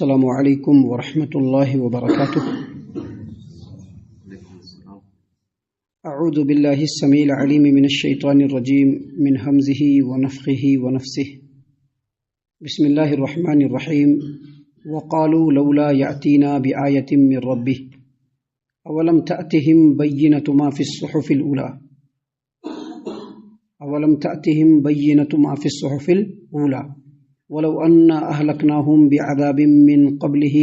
السلام علیکم ورحمۃ اللہ وبرکاتہ۔ اعوذ باللہ السمیع العلیم من الشیطان الرجیم من ہمزہ ونفخہ ونفثہ۔ بسم اللہ الرحمن الرحیم۔ وقالوا لولا یأتینا بآیۃ من ربہ اولم تأتہم بینۃ ما فی الصحف الأولی اولم تأتہم بینۃ ما فی الصحف الأولی ولو أنا أهلكناهم بعذاب من قبله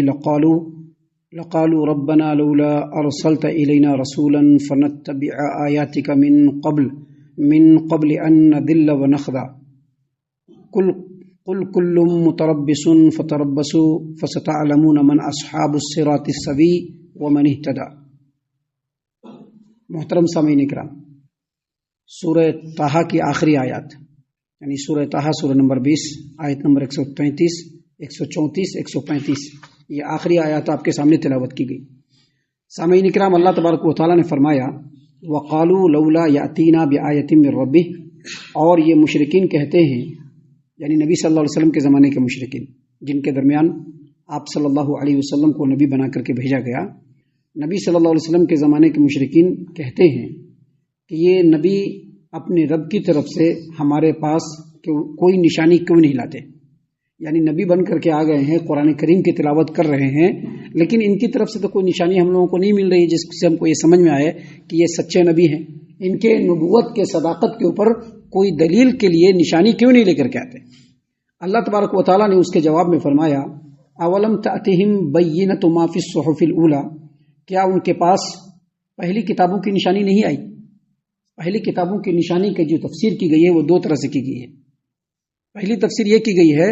لقالوا ربنا لولا أرسلت إلينا رسولا فنتبع آياتك من قبل أن نذل ونخزى قل كل متربص فتربصوا فستعلمون من أصحاب الصراط السوي ومن اهتدى۔ محترم سامعین اکرام، سورہ طٰہٰ کی آخری آیات یعنی سورہ طٰہٰ سورہ نمبر 20 آیت نمبر 133 134 135 یہ آخری آیات آپ کے سامنے تلاوت کی گئی۔ سامعین اکرام، اللہ تبارک و تعالیٰ نے فرمایا وقالوا لولا یأتینا بآیۃ من ربہ، اور یہ مشرکین کہتے ہیں یعنی نبی صلی اللہ علیہ وسلم کے زمانے کے مشرکین جن کے درمیان آپ صلی اللہ علیہ وسلم کو نبی بنا کر کے بھیجا گیا، نبی صلی اللہ علیہ وسلم کے زمانے کے مشرکین کہتے ہیں کہ یہ نبی اپنے رب کی طرف سے ہمارے پاس کوئی نشانی کیوں نہیں لاتے، یعنی نبی بن کر کے آ گئے ہیں، قرآن کریم کی تلاوت کر رہے ہیں، لیکن ان کی طرف سے تو کوئی نشانی ہم لوگوں کو نہیں مل رہی جس سے ہم کو یہ سمجھ میں آئے کہ یہ سچے نبی ہیں۔ ان کے نبوت کے صداقت کے اوپر کوئی دلیل کے لیے نشانی کیوں نہیں لے کر کے آتے؟ اللہ تبارک و تعالیٰ نے اس کے جواب میں فرمایا اولم تأتہم بینۃ ما فی الصحف الاولی، کیا ان کے پاس پہلی کتابوں کی نشانی نہیں آئی؟ پہلی کتابوں کی نشانی کی جو تفسیر کی گئی ہے وہ دو طرح سے کی گئی ہے۔ پہلی تفسیر یہ کی گئی ہے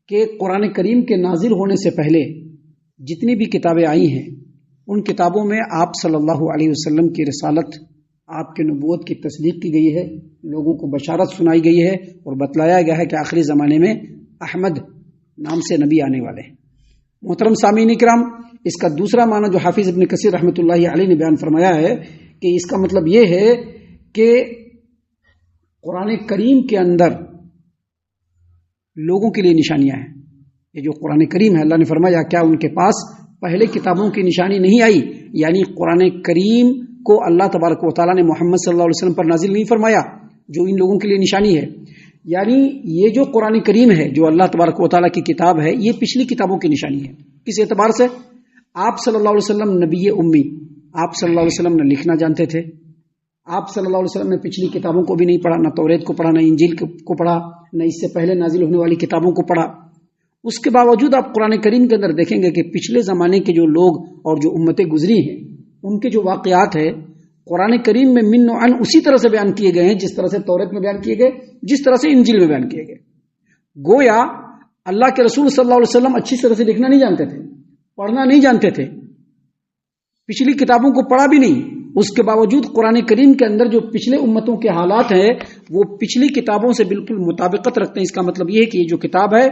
کہ قرآن کریم کے نازل ہونے سے پہلے جتنی بھی کتابیں آئی ہیں ان کتابوں میں آپ صلی اللہ علیہ وسلم کی رسالت، آپ کے نبوت کی تصدیق کی گئی ہے، لوگوں کو بشارت سنائی گئی ہے اور بتلایا گیا ہے کہ آخری زمانے میں احمد نام سے نبی آنے والے ہیں۔ محترم سامعین اکرام، اس کا دوسرا معنی جو حافظ ابن کثیر رحمۃ اللہ علیہ نے بیان فرمایا ہے کہ اس کا مطلب یہ ہے کہ قرآن کریم کے اندر لوگوں کے لیے نشانیاں ہیں۔ یہ جو قرآن کریم ہے، اللہ نے فرمایا کیا ان کے پاس پہلے کتابوں کی نشانی نہیں آئی، یعنی قرآن کریم کو اللہ تبارک و تعالیٰ نے محمد صلی اللہ علیہ وسلم پر نازل نہیں فرمایا جو ان لوگوں کے لیے نشانی ہے۔ یعنی یہ جو قرآن کریم ہے، جو اللہ تبارک و تعالیٰ کی کتاب ہے، یہ پچھلی کتابوں کی نشانی ہے۔ کس اعتبار سے؟ آپ صلی اللہ علیہ وسلم نبی امی، آپ صلی اللہ علیہ وسلم نہ لکھنا جانتے تھے، آپ صلی اللہ علیہ وسلم نے پچھلی کتابوں کو بھی نہیں پڑھا، نہ توریت کو پڑھا، نہ انجیل کو پڑھا، نہ اس سے پہلے نازل ہونے والی کتابوں کو پڑھا۔ اس کے باوجود آپ قرآن کریم کے اندر دیکھیں گے کہ پچھلے زمانے کے جو لوگ اور جو امتیں گزری ہیں ان کے جو واقعات ہیں قرآن کریم میں من و عن اسی طرح سے بیان کیے گئے ہیں جس طرح سے توریت میں بیان کیے گئے، جس طرح سے انجیل میں بیان کیے گئے۔ گویا اللہ کے رسول صلی اللہ علیہ وسلم اچھی طرح سے لکھنا نہیں جانتے تھے، پڑھنا نہیں جانتے تھے، پچھلی کتابوں کو پڑھا بھی نہیں، اس کے باوجود قرآن کریم کے اندر جو پچھلے امتوں کے حالات ہیں وہ پچھلی کتابوں سے بالکل مطابقت رکھتے ہیں۔ اس کا مطلب یہ ہے کہ یہ جو کتاب ہے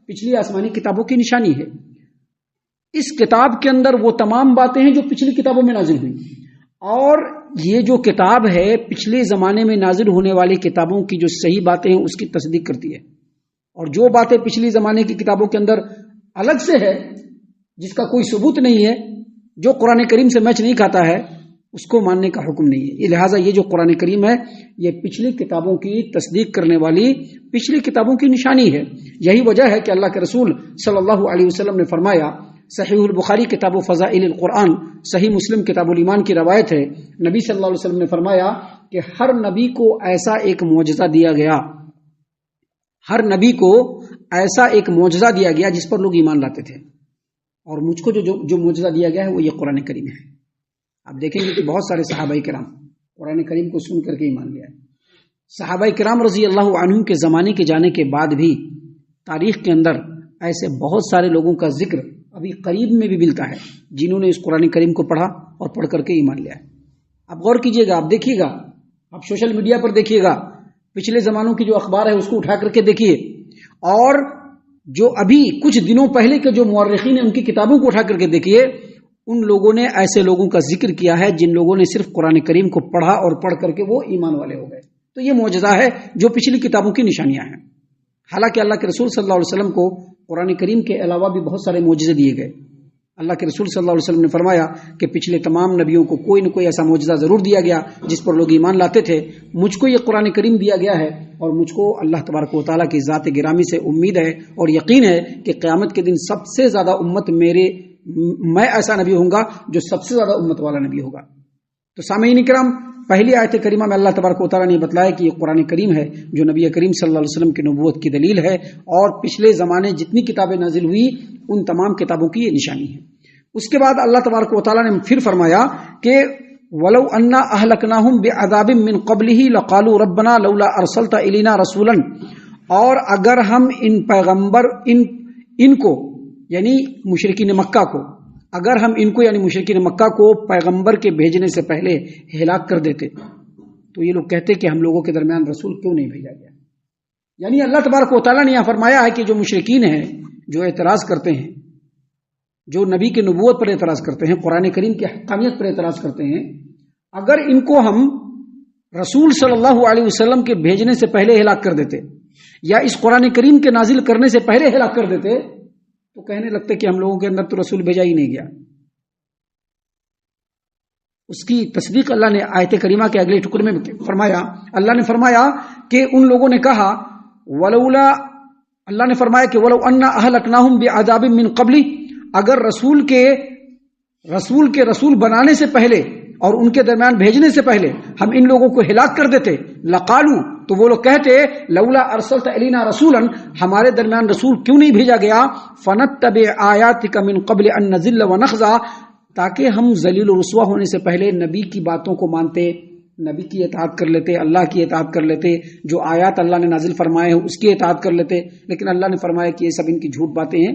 پچھلی آسمانی کتابوں کی نشانی ہے۔ اس کتاب کے اندر وہ تمام باتیں ہیں جو پچھلی کتابوں میں نازل ہوئی، اور یہ جو کتاب ہے پچھلے زمانے میں نازل ہونے والی کتابوں کی جو صحیح باتیں ہیں اس کی تصدیق کرتی ہے، اور جو باتیں پچھلی زمانے کی کتابوں کے اندر الگ سے ہے جس کا کوئی ثبوت نہیں ہے، جو قرآن کریم سے میچ نہیں کھاتا ہے، اس کو ماننے کا حکم نہیں ہے۔ لہٰذا یہ جو قرآن کریم ہے یہ پچھلی کتابوں کی تصدیق کرنے والی پچھلی کتابوں کی نشانی ہے۔ یہی وجہ ہے کہ اللہ کے رسول صلی اللہ علیہ وسلم نے فرمایا، صحیح البخاری کتاب و فضائل القرآن، صحیح مسلم کتاب الایمان کی روایت ہے، نبی صلی اللہ علیہ وسلم نے فرمایا کہ ہر نبی کو ایسا ایک معجزہ دیا گیا، ہر نبی کو ایسا ایک معجزہ دیا گیا جس پر لوگ ایمان لاتے تھے، اور مجھ کو جو معجزہ دیا گیا ہے وہ یہ قرآن کریم ہے۔ آپ دیکھیں گے کہ بہت سارے صحابہ کرام قرآن کریم کو سن کر کے ایمان لیا ہے۔ صحابہ کرام رضی اللہ عنہم کے زمانے کے جانے کے بعد بھی تاریخ کے اندر ایسے بہت سارے لوگوں کا ذکر ابھی قریب میں بھی ملتا ہے جنہوں نے اس قرآن کریم کو پڑھا اور پڑھ کر کے ایمان لیا ہے۔ آپ غور کیجئے گا، آپ دیکھیے گا، آپ سوشل میڈیا پر دیکھیے گا، پچھلے زمانوں کی جو اخبار ہے اس کو اٹھا کر کے دیکھیے، اور جو ابھی کچھ دنوں پہلے کے جو مورخین ہیں ان کی کتابوں کو اٹھا کر کے دیکھیے، ان لوگوں نے ایسے لوگوں کا ذکر کیا ہے جن لوگوں نے صرف قرآن کریم کو پڑھا اور پڑھ کر کے وہ ایمان والے ہو گئے۔ تو یہ معجزہ ہے جو پچھلی کتابوں کی نشانیاں ہیں۔ حالانکہ اللہ کے رسول صلی اللہ علیہ وسلم کو قرآن کریم کے علاوہ بھی بہت سارے معجزے دیے گئے. اللہ کے رسول صلی اللہ علیہ وسلم نے فرمایا کہ پچھلے تمام نبیوں کو کوئی نہ کوئی ایسا معجزہ ضرور دیا گیا جس پر لوگ ایمان لاتے تھے. مجھ کو یہ قرآن کریم دیا گیا ہے اور مجھ کو اللہ تبارک و تعالیٰ کی ذات گرامی سے امید ہے اور یقین ہے کہ قیامت کے دن سب سے زیادہ امت میں ایسا نبی ہوں گا جو سب سے زیادہ امت والا نبی ہوگا. تو سامعین کرام، پہلی آیت کریمہ میں اللہ تبارک و تعالیٰ نے بتلایا کہ یہ قرآن کریم ہے جو نبی کریم صلی اللہ علیہ وسلم کی نبوت کی دلیل ہے اور پچھلے زمانے جتنی کتابیں نازل ہوئی ان تمام کتابوں کی یہ نشانی ہے. اس کے بعد اللہ تبارک و تعالیٰ نے پھر فرمایا کہ وَلَوْ أَنَّا أَهْلَكْنَاهُمْ بِعَذَابٍ مِّن قَبْلِهِ لَقَالُوا رَبَّنَا لَوْلَا أَرْسَلْتَ إِلَيْنَا رَسُولًا، اور اگر ہم ان پیغمبر ان کو یعنی مشرکین مکہ کو، اگر ہم ان کو یعنی مشرکین مکہ کو پیغمبر کے بھیجنے سے پہلے ہلاک کر دیتے تو یہ لوگ کہتے کہ ہم لوگوں کے درمیان رسول کیوں نہیں بھیجا گیا. یعنی اللہ تبارک و تعالیٰ نے یہاں فرمایا ہے کہ جو مشرکین ہیں، جو اعتراض کرتے ہیں، جو نبی کی نبوت پر اعتراض کرتے ہیں، قرآن کریم کی حقانیت پر اعتراض کرتے ہیں، اگر ان کو ہم رسول صلی اللہ علیہ وسلم کے بھیجنے سے پہلے ہلاک کر دیتے یا اس قرآن کریم کے نازل کرنے سے پہلے ہلاک کر دیتے تو کہنے لگتے کہ ہم لوگوں کے اندر تو رسول بھیجا ہی نہیں گیا. اس کی تصدیق اللہ نے آیت کریمہ کے اگلے ٹکڑے میں فرمایا. اللہ نے فرمایا کہ ان لوگوں نے کہا اللہ نے فرمایا کہ وَلَوْ أَنَّا أَهْلَكْنَاهُمْ بِعَذَابٍ مِّن قَبْلِ، اگر رسول کے رسول بنانے سے پہلے اور ان کے درمیان بھیجنے سے پہلے ہم ان لوگوں کو ہلاک کر دیتے، لقالو، تو وہ لوگ کہتے لولا ارسلت الینا رسولا، ہمارے درمیان رسول کیوں نہیں بھیجا گیا، فنتبع آیاتک من قبل ان نذل ونخزا، تاکہ ہم ذلیل و رسوا ہونے سے پہلے نبی کی باتوں کو مانتے، نبی کی اطاعت کر لیتے، اللہ کی اطاعت کر لیتے، جو آیات اللہ نے نازل فرمائے ہیں اس کی اطاعت کر لیتے. لیکن اللہ نے فرمایا کہ یہ سب ان کی جھوٹ باتیں ہیں،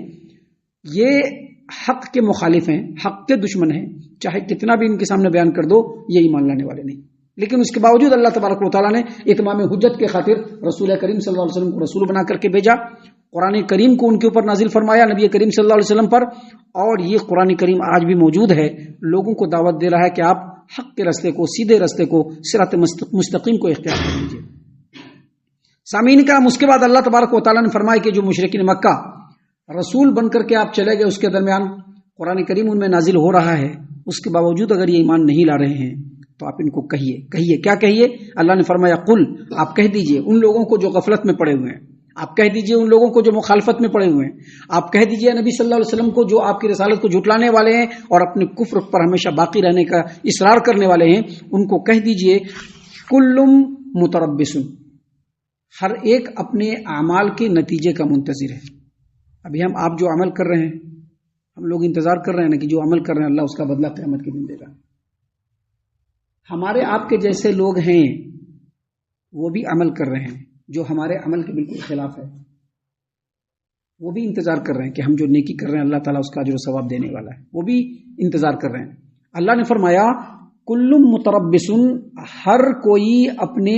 یہ حق کے مخالف ہیں، حق کے دشمن ہیں، چاہے کتنا بھی ان کے سامنے بیان کر دو یہ ایمان لانے والے نہیں. لیکن اس کے باوجود اللہ تبارک و تعالیٰ نے اتمام حجت کے خاطر رسول کریم صلی اللہ علیہ وسلم کو رسول بنا کر کے بھیجا، قرآن کریم کو ان کے اوپر نازل فرمایا نبی کریم صلی اللہ علیہ وسلم پر، اور یہ قرآن کریم آج بھی موجود ہے، لوگوں کو دعوت دے رہا ہے کہ آپ حق کے راستے کو، سیدھے راستے کو، صراط مستقیم کو اختیار کر لیجیے. سامعین کرام، اس کے بعد اللہ تبارک و تعالیٰ نے فرمایا کہ جو مشرکین مکہ رسول بن کر کے آپ چلے گئے، اس کے درمیان قرآن کریم ان میں نازل ہو رہا ہے، اس کے باوجود اگر یہ ایمان نہیں لا رہے ہیں تو آپ ان کو کہیے کیا کہیے. اللہ نے فرمایا قل، آپ کہہ دیجئے ان لوگوں کو جو غفلت میں پڑے ہوئے ہیں، آپ کہہ دیجئے ان لوگوں کو جو مخالفت میں پڑے ہوئے ہیں، آپ کہہ دیجئے نبی صلی اللہ علیہ وسلم کو جو آپ کی رسالت کو جھٹلانے والے ہیں اور اپنے کفر پر ہمیشہ باقی رہنے کا اصرار کرنے والے ہیں، ان کو کہہ دیجئے کلم متربص، ہر ایک اپنے اعمال کے نتیجے کا منتظر ہے. ابھی آپ جو عمل کر رہے ہیں، ہم لوگ انتظار کر رہے ہیں نا کہ جو عمل کر رہے ہیں اللہ اس کا بدلہ قیامت کے دن دے گا. ہمارے آپ کے جیسے لوگ ہیں وہ بھی عمل کر رہے ہیں جو ہمارے عمل کے بالکل خلاف ہے، وہ بھی انتظار کر رہے ہیں کہ ہم جو نیکی کر رہے ہیں اللہ تعالیٰ اس کا اجر و ثواب دینے والا ہے، وہ بھی انتظار کر رہے ہیں. اللہ نے فرمایا کلم متربصن، ہر کوئی اپنے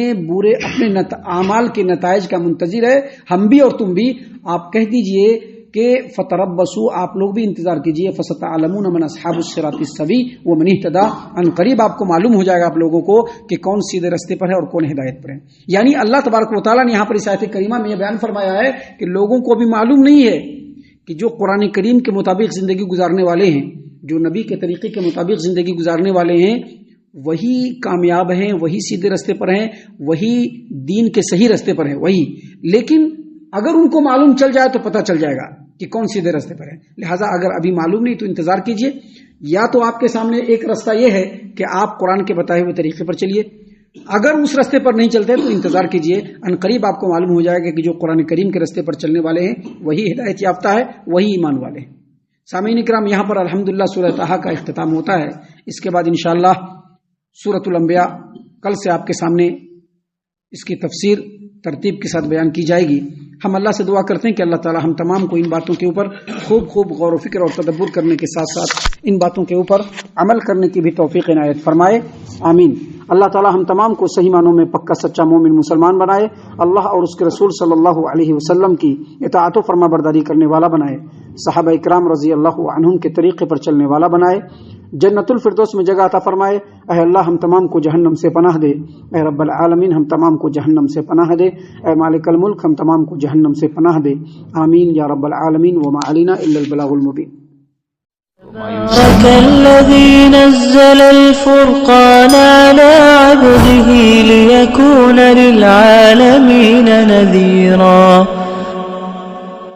اعمال کے نتائج کا منتظر ہے، ہم بھی اور تم بھی. آپ کہہ دیجئے کہ فتربصوا، آپ لوگ بھی انتظار کیجئے، فستعلمون من اصحاب الصراط السوی ومن اهتدى، ان قریب آپ کو معلوم ہو جائے گا آپ لوگوں کو کہ کون سیدھے راستے پر ہے اور کون ہدایت پر ہے. یعنی اللہ تبارک و تعالیٰ نے یہاں پر اس آیت کریمہ میں یہ بیان فرمایا ہے کہ لوگوں کو بھی معلوم نہیں ہے کہ جو قرآن کریم کے مطابق زندگی گزارنے والے ہیں، جو نبی کے طریقے کے مطابق زندگی گزارنے والے ہیں، وہی کامیاب ہیں، وہی سیدھے راستے پر ہیں، وہی دین کے صحیح راستے پر ہیں، وہی. لیکن اگر ان کو معلوم چل جائے تو پتہ چل جائے گا کہ کون سیدھے راستے پر ہے. لہٰذا اگر ابھی معلوم نہیں تو انتظار کیجئے. یا تو آپ کے سامنے ایک راستہ یہ ہے کہ آپ قرآن کے بتائے ہوئے طریقے پر چلیے، اگر اس راستے پر نہیں چلتے تو انتظار کیجئے، ان قریب آپ کو معلوم ہو جائے گا کہ جو قرآن کریم کے راستے پر چلنے والے ہیں وہی ہدایت یافتہ ہے، وہی ایمان والے ہیں. سامعین کرام، یہاں پر الحمدللہ سورہ طٰہٰ کا اختتام ہوتا ہے. اس کے بعد انشاءاللہ سورۃ الانبیاء کل سے آپ کے سامنے اس کی تفسیر ترتیب کے ساتھ بیان کی جائے گی. ہم اللہ سے دعا کرتے ہیں کہ اللہ تعالی ہم تمام کو ان باتوں کے اوپر خوب غور و فکر اور تدبر کرنے کے ساتھ ساتھ ان باتوں کے اوپر عمل کرنے کی بھی توفیق عنایت فرمائے، آمین. اللہ تعالی ہم تمام کو صحیح معنوں میں پکا سچا مومن مسلمان بنائے، اللہ اور اس کے رسول صلی اللہ علیہ وسلم کی اطاعت و فرما برداری کرنے والا بنائے، صحابہ اکرام رضی اللہ عنہم کے طریقے پر چلنے والا بنائے، جنت الفردوس میں جگہ عطا فرمائے۔ اے اللہ ہم تمام کو جہنم سے پناہ دے، اے رب العالمین ہم تمام کو جہنم سے پناہ دے، اے مالک الملک ہم تمام کو جہنم سے پناہ دے، آمین یا رب العالمین، وما علینا الا البلاغ المبین۔ تبارك الذي نزل الفرقان على عبده ليكون للعالمين نذيرا